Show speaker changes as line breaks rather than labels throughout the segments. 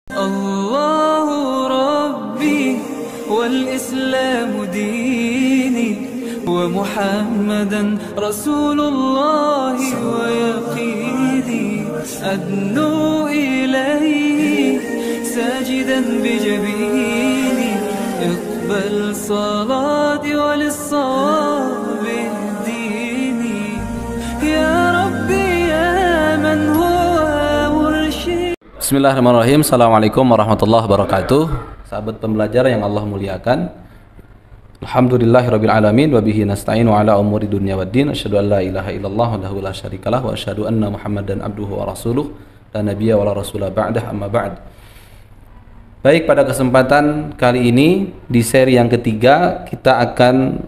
Allahu Rabbi wal Islamu dini wa Muhammadan Rasulullah wa yaqini adnu ilayhi sajidan bijabini iqbal salati wal sawab dini ya Rabbi ya man huwa mursyid.
Bismillahirrahmanirrahim. Assalamualaikum warahmatullahi wabarakatuh. Sahabat pembelajar yang Allah muliakan, alhamdulillahirabbil alamin wa bihi nasta'inu ala umuri dunya waddin. Asyhadu an la ilaha illallah wahdahu la syarikalah wa asyhadu anna Muhammadan abduhu wa rasuluh la nabiyya wa la rasula ba'dah, amma ba'd. Baik, pada kesempatan kali ini di seri yang ketiga kita akan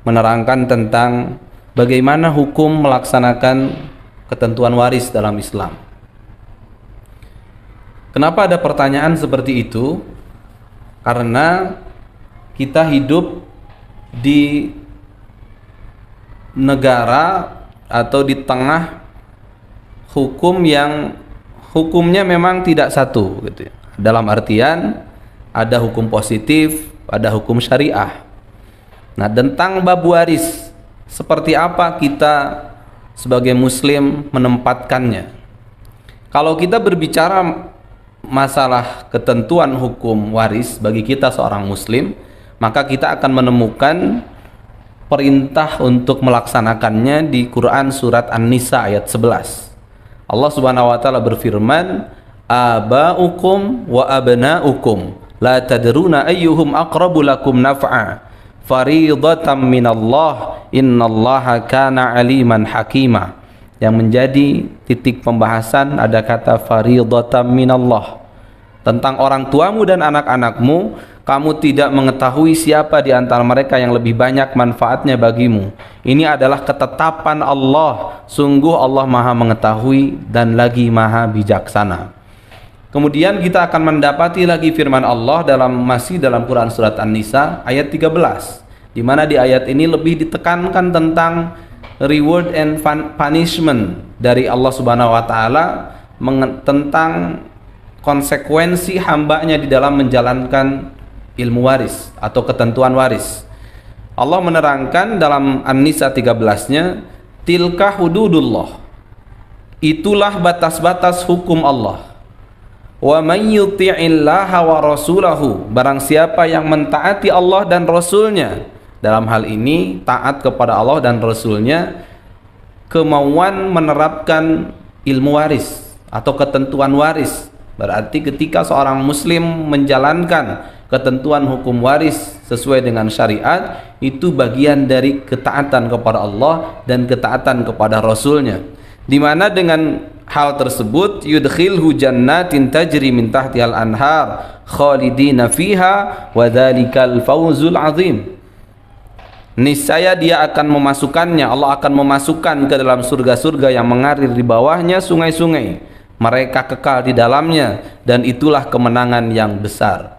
menerangkan tentang bagaimana hukum melaksanakan ketentuan waris dalam Islam. Kenapa ada pertanyaan seperti itu? Karena kita hidup di negara atau di tengah hukum yang hukumnya memang tidak satu gitu ya. Dalam artian ada hukum positif, ada hukum syariah. Nah, tentang bab waris, seperti apa kita sebagai muslim menempatkannya? Kalau kita berbicara masalah ketentuan hukum waris bagi kita seorang muslim, maka kita akan menemukan perintah untuk melaksanakannya di Quran surat An-Nisa ayat 11. Allah Subhanahu wa taala berfirman, aba'ukum wa abna'ukum la tadruna ayyuhum aqrabu lakum naf'a fariidatan minallah innallaha kana aliman hakima. Yang menjadi titik pembahasan ada kata fariidatan minallah. Tentang orang tuamu dan anak-anakmu, kamu tidak mengetahui siapa di antara mereka yang lebih banyak manfaatnya bagimu. Ini adalah ketetapan Allah. Sungguh Allah Maha mengetahui dan lagi Maha bijaksana. Kemudian kita akan mendapati lagi firman Allah masih dalam Quran surat An-Nisa ayat 13, di mana di ayat ini lebih ditekankan tentang reward and punishment dari Allah Subhanahu wa taala tentang konsekuensi hambanya di dalam menjalankan ilmu waris atau ketentuan waris. Allah menerangkan dalam An-Nisa 13-nya, tilka hududullah, itulah batas-batas hukum Allah. Wa may yuti'illaha wa rasulahu, barang siapa yang mentaati Allah dan Rasulnya. Dalam hal ini taat kepada Allah dan Rasulnya, kemauan menerapkan ilmu waris atau ketentuan waris. Berarti ketika seorang muslim menjalankan ketentuan hukum waris sesuai dengan syariat, itu bagian dari ketaatan kepada Allah dan ketaatan kepada Rasulnya, di mana dengan hal tersebut yudkhilhu jannatin tajri min tahtihal anhar khalidina fiha wa dzalikal fawzul azim. Niscaya dia akan memasukkannya, Allah akan memasukkan ke dalam surga-surga yang mengalir di bawahnya sungai-sungai, mereka kekal di dalamnya, dan itulah kemenangan yang besar.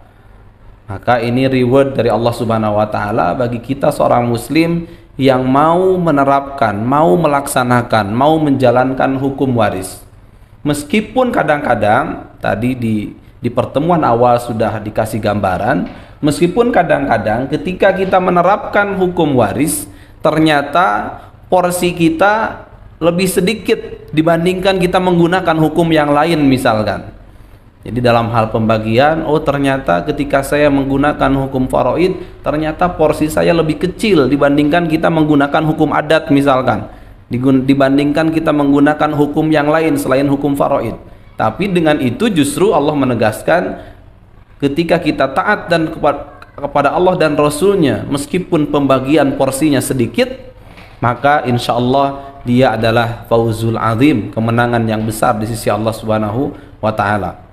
Maka ini reward dari Allah Subhanahu wa taala bagi kita seorang muslim yang mau menerapkan, mau melaksanakan, mau menjalankan hukum waris. Meskipun kadang-kadang tadi di pertemuan awal sudah dikasih gambaran, meskipun kadang-kadang ketika kita menerapkan hukum waris, ternyata porsi kita lebih sedikit dibandingkan kita menggunakan hukum yang lain misalkan. Jadi dalam hal pembagian, oh ternyata ketika saya menggunakan hukum faraid, ternyata porsi saya lebih kecil dibandingkan kita menggunakan hukum adat misalkan, dibandingkan kita menggunakan hukum yang lain selain hukum faraid. Tapi dengan itu justru Allah menegaskan, ketika kita taat dan kepada Allah dan Rasulnya, meskipun pembagian porsinya sedikit, maka insya Allah dia adalah fauzul azim, kemenangan yang besar di sisi Allah Subhanahu wa taala.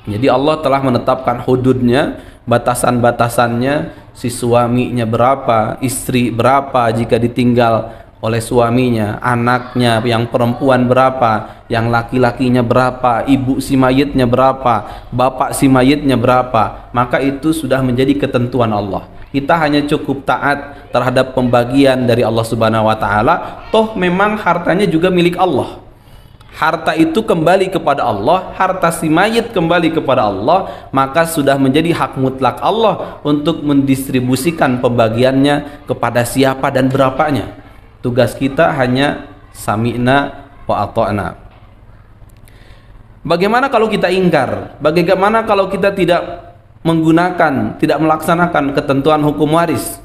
Jadi Allah telah menetapkan hududnya, batasan-batasannya, si suaminya berapa, istri berapa jika ditinggal oleh suaminya, anaknya yang perempuan berapa, yang laki-lakinya berapa, ibu si mayitnya berapa, bapak si mayitnya berapa. Maka itu sudah menjadi ketentuan Allah. Kita hanya cukup taat terhadap pembagian dari Allah Subhanahu wa taala. Toh memang hartanya juga milik Allah. harta itu kembali kepada Allah, harta si mayit kembali kepada Allah, maka sudah menjadi hak mutlak Allah untuk mendistribusikan pembagiannya kepada siapa dan berapanya. Tugas kita hanya sami'na wa ata'na. Bagaimana kalau kita ingkar? Bagaimana kalau kita tidak menggunakan, tidak melaksanakan ketentuan hukum waris?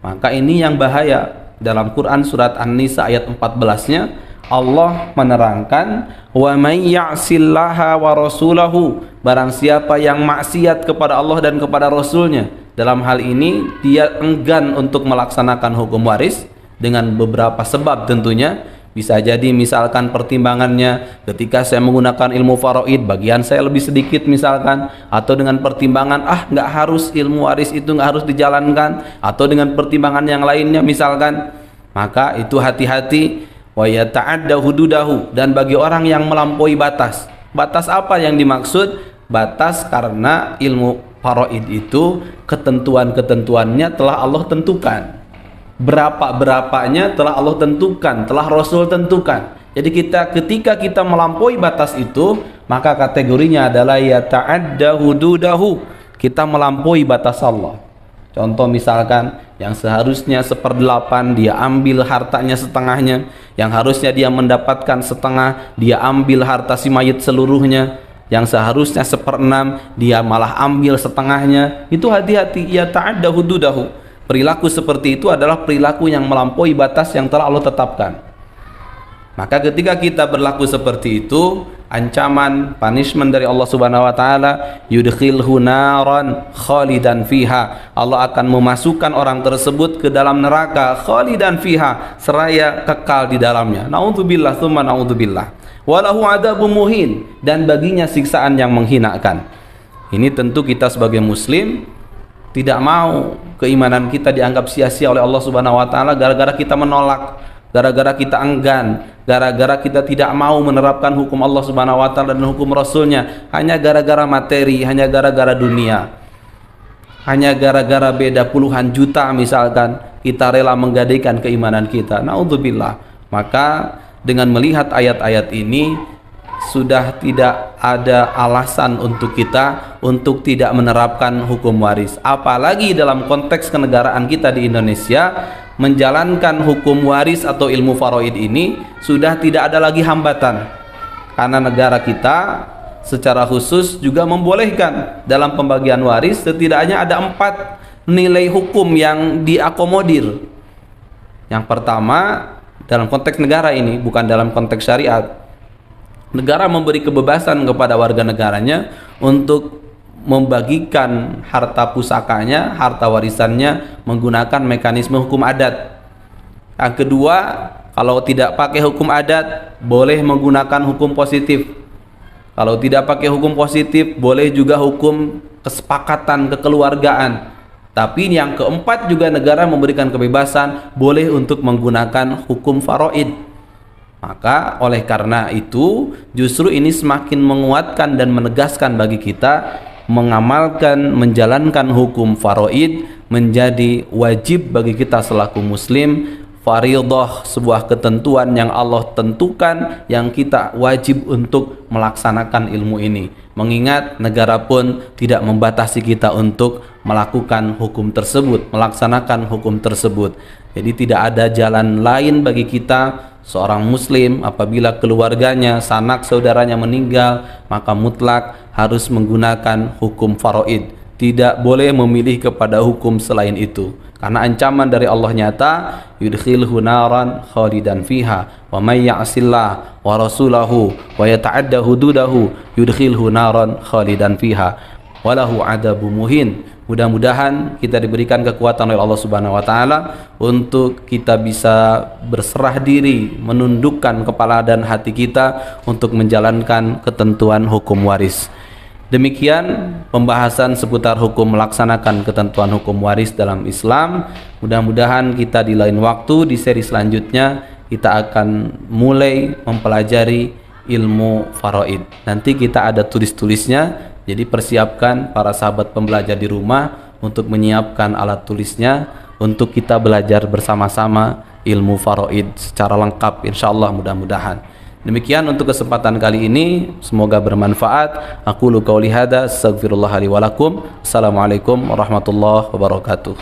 Maka ini yang bahaya. Dalam Quran surat An-Nisa ayat 14-nya Allah menerangkan, wa may ya'sillaha wa rasulahu, barang siapa yang maksiat kepada Allah dan kepada Rasulnya. Dalam hal ini dia enggan untuk melaksanakan hukum waris dengan beberapa sebab tentunya. Bisa jadi misalkan pertimbangannya ketika saya menggunakan ilmu faraid, bagian saya lebih sedikit misalkan, atau dengan pertimbangan nggak harus ilmu waris itu nggak harus dijalankan, atau dengan pertimbangan yang lainnya misalkan. Maka itu hati-hati. Wa yata'adda hududahu, dan bagi orang yang melampaui batas. Batas apa yang dimaksud? Batas karena ilmu faraid itu ketentuan-ketentuannya telah Allah tentukan. Berapa-berapanya telah Allah tentukan, telah Rasul tentukan. Jadi ketika kita melampaui batas itu, maka kategorinya adalah yata'adda hududahu. Kita melampaui batas Allah. Contoh misalkan yang seharusnya 1/8 dia ambil hartanya setengahnya, yang harusnya dia mendapatkan setengah dia ambil harta si mayit seluruhnya, yang seharusnya 1/6 dia malah ambil setengahnya. Itu hati-hati, yata'adda hududahu. Perilaku seperti itu adalah perilaku yang melampaui batas yang telah Allah tetapkan. Maka ketika kita berlaku seperti itu, ancaman, punishment dari Allah Subhanahu wa taala, yudkhilhu naran khalidan fiha. Allah akan memasukkan orang tersebut ke dalam neraka khalidan fiha, seraya kekal di dalamnya. Naudzubillah tsumma naudzubillah. Walahu adzabun muhin, dan baginya siksaan yang menghinakan. Ini tentu kita sebagai muslim tidak mau keimanan kita dianggap sia-sia oleh Allah Subhanahu wa taala gara-gara kita menolak, gara-gara kita enggan, gara-gara kita tidak mau menerapkan hukum Allah Subhanahu wa taala dan hukum Rasulnya, hanya gara-gara materi, hanya gara-gara dunia, hanya gara-gara beda puluhan juta misalkan, kita rela menggadaikan keimanan kita. Naudzubillah. Maka dengan melihat ayat-ayat ini, sudah tidak ada alasan untuk kita untuk tidak menerapkan hukum waris. Apalagi dalam konteks kenegaraan kita di Indonesia, menjalankan hukum waris atau ilmu faraid ini sudah tidak ada lagi hambatan. Karena negara kita secara khusus juga membolehkan dalam pembagian waris setidaknya ada 4 nilai hukum yang diakomodir. Yang pertama, dalam konteks negara ini, bukan dalam konteks syariat, negara memberi kebebasan kepada warga negaranya untuk membagikan harta pusakanya, harta warisannya menggunakan mekanisme hukum adat. Yang kedua, kalau tidak pakai hukum adat, boleh menggunakan hukum positif. Kalau tidak pakai hukum positif, boleh juga hukum kesepakatan kekeluargaan. Tapi yang keempat juga negara memberikan kebebasan, boleh untuk menggunakan hukum faraid. Maka oleh karena itu justru ini semakin menguatkan dan menegaskan bagi kita mengamalkan, menjalankan hukum faraid menjadi wajib bagi kita selaku muslim, fardhah, sebuah ketentuan yang Allah tentukan yang kita wajib untuk melaksanakan ilmu ini. Mengingat negara pun tidak membatasi kita untuk melakukan hukum tersebut, melaksanakan hukum tersebut. Jadi tidak ada jalan lain bagi kita seorang muslim apabila keluarganya, sanak saudaranya meninggal, maka mutlak harus menggunakan hukum faraid. Tidak boleh memilih kepada hukum selain itu. Karena ancaman dari Allah nyata, yudkhilhu naran khalidan fiha wa may ya'sillah wa rasulahu wa yata'adda hududahu yudkhilhu naran khalidan fiha walahu adzabun muhin. Mudah-mudahan kita diberikan kekuatan oleh Allah Subhanahu wa taala untuk kita bisa berserah diri, menundukkan kepala dan hati kita untuk menjalankan ketentuan hukum waris. Demikian pembahasan seputar hukum melaksanakan ketentuan hukum waris dalam Islam. Mudah-mudahan kita di lain waktu di seri selanjutnya kita akan mulai mempelajari ilmu faraid. Nanti kita ada tulis-tulisnya. Jadi persiapkan para sahabat pembelajar di rumah untuk menyiapkan alat tulisnya untuk kita belajar bersama-sama ilmu faraid secara lengkap insyaallah mudah-mudahan. Demikian untuk kesempatan kali ini, semoga bermanfaat. Aqulu qauli hadza, astaghfirullah li wa lakum. Assalamualaikum warahmatullahi wabarakatuh.